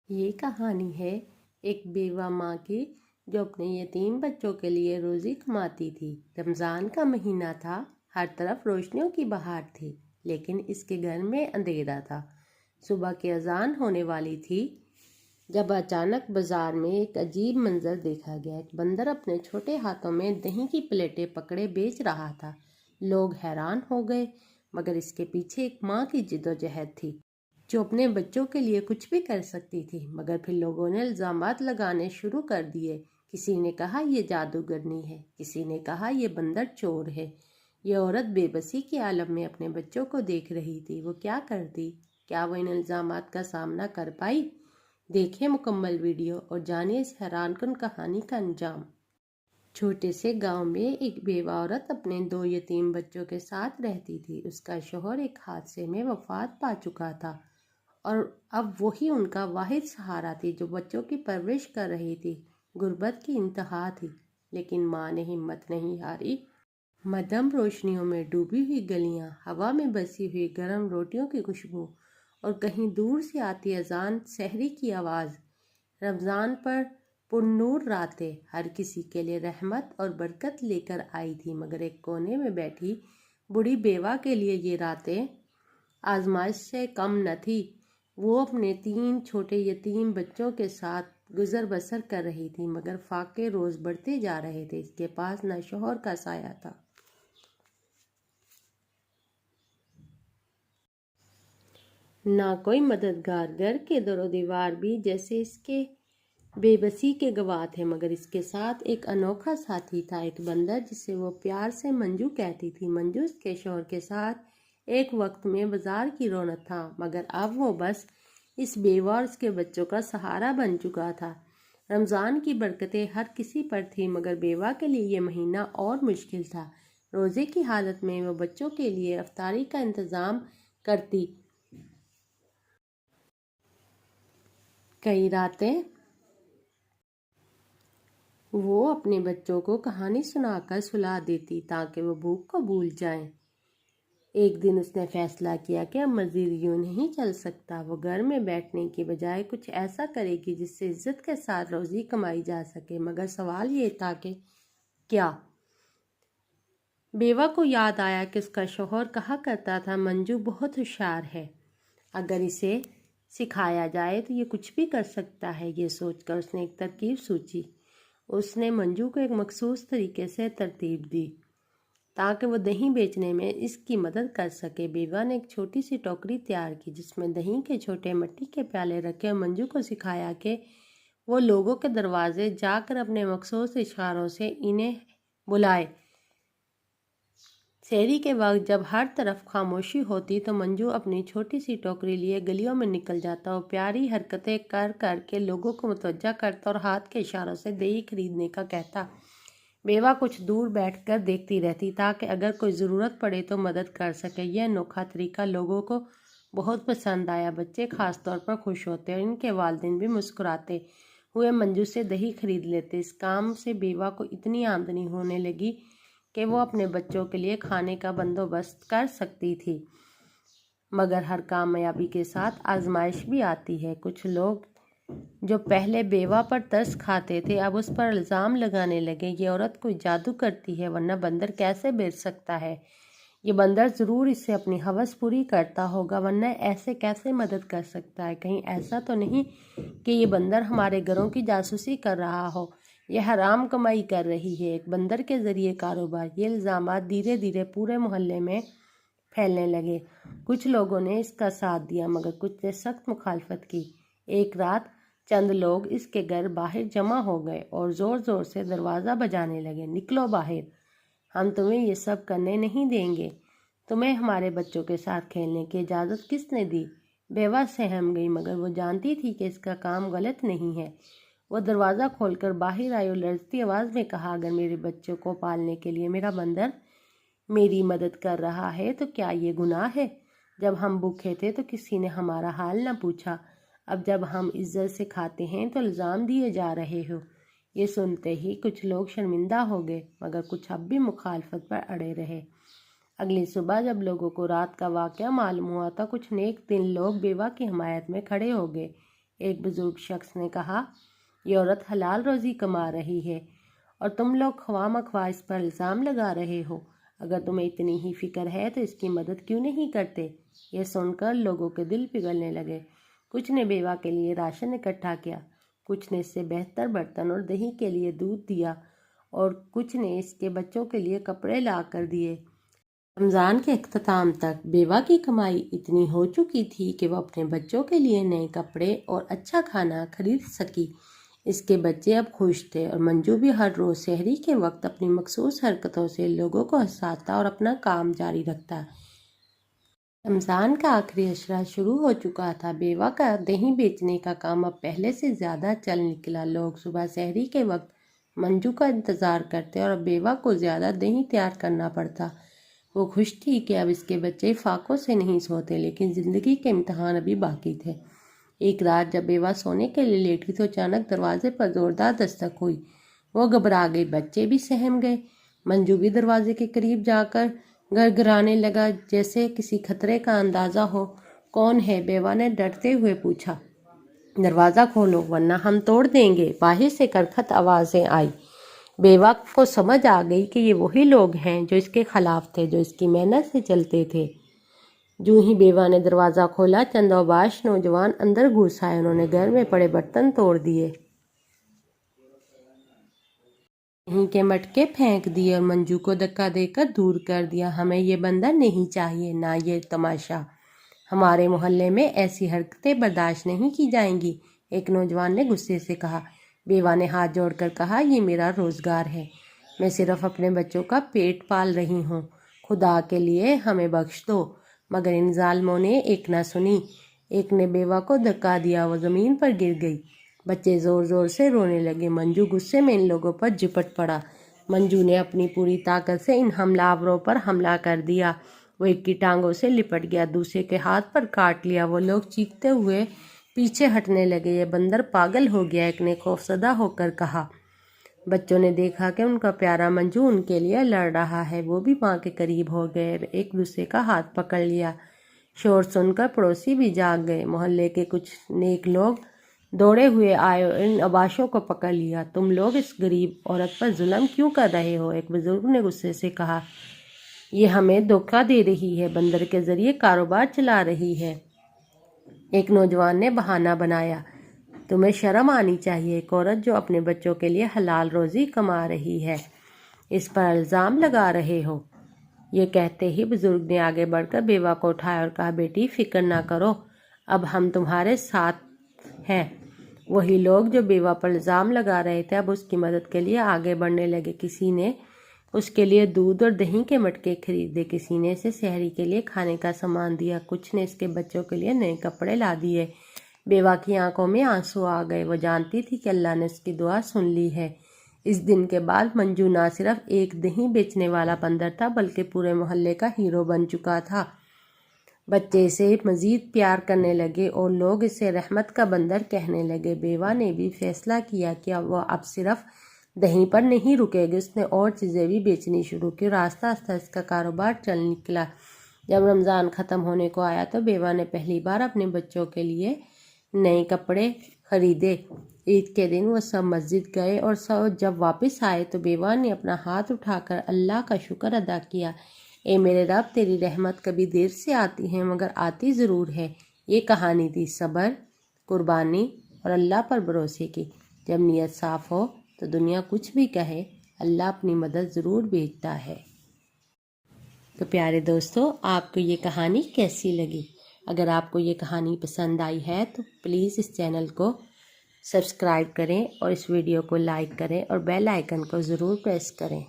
یہ کہانی ہے ایک بیوہ ماں کی جو اپنے یتیم بچوں کے لیے روزی کماتی تھی۔ رمضان کا مہینہ تھا، ہر طرف روشنیوں کی بہار تھی، لیکن اس کے گھر میں اندھیرا تھا۔ صبح کی اذان ہونے والی تھی جب اچانک بازار میں ایک عجیب منظر دیکھا گیا۔ ایک بندر اپنے چھوٹے ہاتھوں میں دہی کی پلیٹیں پکڑے بیچ رہا تھا۔ لوگ حیران ہو گئے، مگر اس کے پیچھے ایک ماں کی جدوجہد تھی جو اپنے بچوں کے لیے کچھ بھی کر سکتی تھی۔ مگر پھر لوگوں نے الزامات لگانے شروع کر دیے۔ کسی نے کہا یہ جادوگرنی ہے، کسی نے کہا یہ بندر چور ہے۔ یہ عورت بے بسی کے عالم میں اپنے بچوں کو دیکھ رہی تھی۔ وہ کیا کرتی؟ کیا وہ ان الزامات کا سامنا کر پائی؟ دیکھیں مکمل ویڈیو اور جانیں اس حیران کن کہانی کا انجام۔ چھوٹے سے گاؤں میں ایک بیوہ عورت اپنے 2 یتیم بچوں کے ساتھ رہتی تھی۔ اس کا شوہر ایک حادثے میں وفات پا چکا تھا اور اب وہی ان کا واحد سہارا تھی جو بچوں کی پرورش کر رہی تھی۔ غربت کی انتہا تھی، لیکن ماں نے ہمت نہیں ہاری۔ مدھم روشنیوں میں ڈوبی ہوئی گلیاں، ہوا میں بسی ہوئی گرم روٹیوں کی خوشبو اور کہیں دور سے آتی اذان سحری کی آواز۔ رمضان پر پرنور راتیں ہر کسی کے لیے رحمت اور برکت لے کر آئی تھی، مگر ایک کونے میں بیٹھی بوڑھی بیوہ کے لیے یہ راتیں آزمائش سے کم نہ تھی۔ وہ اپنے 3 چھوٹے یتیم بچوں کے ساتھ گزر بسر کر رہی تھی، مگر فاقے روز بڑھتے جا رہے تھے۔ اس کے پاس نہ شوہر کا سایہ تھا، نہ کوئی مددگار۔ گھر کے در و دیوار بھی جیسے اس کے بے بسی کے گواہ تھے، مگر اس کے ساتھ ایک انوکھا ساتھی تھا، ایک بندر جسے وہ پیار سے منجو کہتی تھی۔ منجو اس کے شوہر کے ساتھ ایک وقت میں بازار کی رونق تھا، مگر اب وہ بس اس بیوہ اور اس کے بچوں کا سہارا بن چکا تھا۔ رمضان کی برکتیں ہر کسی پر تھی، مگر بیوہ کے لیے یہ مہینہ اور مشکل تھا۔ روزے کی حالت میں وہ بچوں کے لیے افطاری کا انتظام کرتی۔ کئی راتیں وہ اپنے بچوں کو کہانی سنا کر سلا دیتی تاکہ وہ بھوک کو بھول جائیں۔ ایک دن اس نے فیصلہ کیا کہ اب مزید یوں نہیں چل سکتا۔ وہ گھر میں بیٹھنے کی بجائے کچھ ایسا کرے گی جس سے عزت کے ساتھ روزی کمائی جا سکے۔ مگر سوال یہ تھا کہ کیا؟ بیوہ کو یاد آیا کہ اس کا شوہر کہا کرتا تھا منجو بہت ہوشیار ہے، اگر اسے سکھایا جائے تو یہ کچھ بھی کر سکتا ہے۔ یہ سوچ کر اس نے ایک ترکیب سوچی۔ اس نے منجو کو ایک مخصوص طریقے سے ترتیب دی تاکہ وہ دہی بیچنے میں اس کی مدد کر سکے۔ بیوہ نے ایک چھوٹی سی ٹوکری تیار کی جس میں دہی کے چھوٹے مٹی کے پیالے رکھے اور منجو کو سکھایا کہ وہ لوگوں کے دروازے جا کر اپنے مخصوص اشاروں سے انہیں بلائے۔ سحری کے وقت جب ہر طرف خاموشی ہوتی تو منجو اپنی چھوٹی سی ٹوکری لیے گلیوں میں نکل جاتا اور پیاری حرکتیں کر کر کے لوگوں کو متوجہ کرتا اور ہاتھ کے اشاروں سے دہی خریدنے کا کہتا۔ بیوہ کچھ دور بیٹھ کر دیکھتی رہتی تاکہ اگر کوئی ضرورت پڑے تو مدد کر سکے۔ یہ انوکھا طریقہ لوگوں کو بہت پسند آیا۔ بچے خاص طور پر خوش ہوتے اور ان کے والدین بھی مسکراتے ہوئے منجو سے دہی خرید لیتے۔ اس کام سے بیوہ کو اتنی آمدنی ہونے لگی کہ وہ اپنے بچوں کے لیے کھانے کا بندوبست کر سکتی تھی۔ مگر ہر کامیابی کے ساتھ آزمائش بھی آتی ہے۔ کچھ لوگ جو پہلے بیوہ پر ترس کھاتے تھے اب اس پر الزام لگانے لگے، یہ عورت کوئی جادو کرتی ہے، ورنہ بندر کیسے بیچ سکتا ہے؟ یہ بندر ضرور اس سے اپنی ہوس پوری کرتا ہوگا، ورنہ ایسے کیسے مدد کر سکتا ہے؟ کہیں ایسا تو نہیں کہ یہ بندر ہمارے گھروں کی جاسوسی کر رہا ہو؟ یہ حرام کمائی کر رہی ہے، ایک بندر کے ذریعے کاروبار۔ یہ الزامات دھیرے دھیرے پورے محلے میں پھیلنے لگے۔ کچھ لوگوں نے اس کا ساتھ دیا، مگر کچھ نے سخت مخالفت کی۔ ایک رات چند لوگ اس کے گھر باہر جمع ہو گئے اور زور زور سے دروازہ بجانے لگے۔ نکلو باہر، ہم تمہیں یہ سب کرنے نہیں دیں گے۔ تمہیں ہمارے بچوں کے ساتھ کھیلنے کی اجازت کس نے دی؟ بیوہ سہم گئی، مگر وہ جانتی تھی کہ اس کا کام غلط نہیں ہے۔ وہ دروازہ کھول کر باہر آئی اور لرزتی آواز میں کہا، اگر میرے بچوں کو پالنے کے لیے میرا بندر میری مدد کر رہا ہے تو کیا یہ گناہ ہے؟ جب ہم بھوکے تھے تو کسی نے ہمارا حال نہ پوچھا، اب جب ہم عزت سے کھاتے ہیں تو الزام دیے جا رہے ہو۔ یہ سنتے ہی کچھ لوگ شرمندہ ہو گئے، مگر کچھ اب بھی مخالفت پر اڑے رہے۔ اگلی صبح جب لوگوں کو رات کا واقعہ معلوم ہوا تو کچھ نیک دل لوگ بیوہ کی حمایت میں کھڑے ہو گئے۔ ایک بزرگ شخص نے کہا، یہ عورت حلال روزی کما رہی ہے اور تم لوگ خواہ مخواہ اس پر الزام لگا رہے ہو۔ اگر تمہیں اتنی ہی فکر ہے تو اس کی مدد کیوں نہیں کرتے؟ یہ سن کر لوگوں کے دل پگھلنے لگے۔ کچھ نے بیوہ کے لیے راشن اکٹھا کیا، کچھ نے اس سے بہتر برتن اور دہی کے لیے دودھ دیا اور کچھ نے اس کے بچوں کے لیے کپڑے لا کر دیے۔ رمضان کے اختتام تک بیوہ کی کمائی اتنی ہو چکی تھی کہ وہ اپنے بچوں کے لیے نئے کپڑے اور اچھا کھانا خرید سکی۔ اس کے بچے اب خوش تھے اور منجو بھی ہر روز سحری کے وقت اپنی مخصوص حرکتوں سے لوگوں کو ہنساتا اور اپنا کام جاری رکھتا۔ رمضان کا آخری عشرہ شروع ہو چکا تھا۔ بیوہ کا دہی بیچنے کا کام اب پہلے سے زیادہ چل نکلا۔ لوگ صبح سحری کے وقت منجو کا انتظار کرتے اور اب بیوہ کو زیادہ دہی تیار کرنا پڑتا۔ وہ خوش تھی کہ اب اس کے بچے فاقوں سے نہیں سوتے، لیکن زندگی کے امتحان ابھی باقی تھے۔ ایک رات جب بیوہ سونے کے لیے لیٹی تو اچانک دروازے پر زوردار دستک ہوئی۔ وہ گھبرا گئی، بچے بھی سہم گئے۔ منجو بھی دروازے کے قریب جا کر گڑگڑانے لگا جیسے کسی خطرے کا اندازہ ہو۔ کون ہے؟ بیوہ نے ڈرتے ہوئے پوچھا۔ دروازہ کھولو ورنہ ہم توڑ دیں گے، باہر سے کرکھت آوازیں آئی۔ بیوہ کو سمجھ آ گئی کہ یہ وہی لوگ ہیں جو اس کے خلاف تھے، جو اس کی محنت سے چلتے تھے۔ جو ہی بیوہ نے دروازہ کھولا، چند اوباش نوجوان اندر گھس آئے۔ انہوں نے گھر میں پڑے برتن توڑ دیے، دہی کے مٹکے پھینک دیے اور منجو کو دھکا دے کر دور کر دیا۔ ہمیں یہ بندر نہیں چاہیے، نہ یہ تماشا۔ ہمارے محلے میں ایسی حرکتیں برداشت نہیں کی جائیں گی، ایک نوجوان نے غصے سے کہا۔ بیوہ نے ہاتھ جوڑ کر کہا، یہ میرا روزگار ہے، میں صرف اپنے بچوں کا پیٹ پال رہی ہوں، خدا کے لیے ہمیں بخش دو۔ مگر ان ظالموں نے ایک نہ سنی۔ ایک نے بیوہ کو دھکا دیا، وہ زمین پر گر گئی۔ بچے زور زور سے رونے لگے۔ منجو غصے میں ان لوگوں پر جھپٹ پڑا۔ منجو نے اپنی پوری طاقت سے ان حملہ آوروں پر حملہ کر دیا۔ وہ ایک کی ٹانگوں سے لپٹ گیا، دوسرے کے ہاتھ پر کاٹ لیا۔ وہ لوگ چیختے ہوئے پیچھے ہٹنے لگے۔ یہ بندر پاگل ہو گیا، ایک نے خوفزدہ ہو کر کہا۔ بچوں نے دیکھا کہ ان کا پیارا منجو ان کے لیے لڑ رہا ہے، وہ بھی ماں کے قریب ہو گئے، ایک دوسرے کا ہاتھ پکڑ لیا۔ شور سن کر پڑوسی بھی جاگ گئے۔ محلے کے کچھ نیک لوگ دوڑے ہوئے آئے اور ان اوباشوں کو پکڑ لیا۔ تم لوگ اس غریب عورت پر ظلم کیوں کر رہے ہو؟ ایک بزرگ نے غصے سے کہا۔ یہ ہمیں دھوکہ دے رہی ہے، بندر کے ذریعے کاروبار چلا رہی ہے، ایک نوجوان نے بہانہ بنایا۔ تمہیں شرم آنی چاہیے، ایک عورت جو اپنے بچوں کے لیے حلال روزی کما رہی ہے، اس پر الزام لگا رہے ہو۔ یہ کہتے ہی بزرگ نے آگے بڑھ کر بیوہ کو اٹھایا اور کہا، بیٹی فکر نہ کرو، اب ہم تمہارے ساتھ ہیں۔ وہی لوگ جو بیوہ پر الزام لگا رہے تھے اب اس کی مدد کے لیے آگے بڑھنے لگے۔ کسی نے اس کے لیے دودھ اور دہی کے مٹکے خریدے، کسی نے اسے سحری کے لیے کھانے کا سامان دیا، کچھ نے اس کے بچوں کے لیے نئے کپڑے لا دیے۔ بیوہ کی آنکھوں میں آنسو آ گئے، وہ جانتی تھی کہ اللہ نے اس کی دعا سن لی ہے۔ اس دن کے بعد منجو نہ صرف ایک دہی بیچنے والا بندر تھا بلکہ پورے محلے کا ہیرو بن چکا تھا۔ بچے اسے مزید پیار کرنے لگے اور لوگ اسے رحمت کا بندر کہنے لگے۔ بیوہ نے بھی فیصلہ کیا کہ وہ اب صرف دہی پر نہیں رکے گی، اس نے اور چیزیں بھی بیچنی شروع کی اور آہستہ آہستہ اس کا کاروبار چل نکلا۔ جب رمضان ختم ہونے کو آیا تو بیوہ نے پہلی بار اپنے بچوں کے لیے نئے کپڑے خریدے۔ عید کے دن وہ سب مسجد گئے اور جب واپس آئے تو بیوہ نے اپنا ہاتھ اٹھا کر اللہ کا شکر ادا کیا۔ اے میرے رب، تیری رحمت کبھی دیر سے آتی ہے مگر آتی ضرور ہے۔ یہ کہانی تھی صبر، قربانی اور اللہ پر بھروسے کی۔ جب نیت صاف ہو تو دنیا کچھ بھی کہے، اللہ اپنی مدد ضرور بھیجتا ہے۔ تو پیارے دوستو، آپ کو یہ کہانی کیسی لگی؟ اگر آپ کو یہ کہانی پسند آئی ہے تو پلیز اس چینل کو سبسکرائب کریں اور اس ویڈیو کو لائک کریں اور بیل آئیکن کو ضرور پریس کریں۔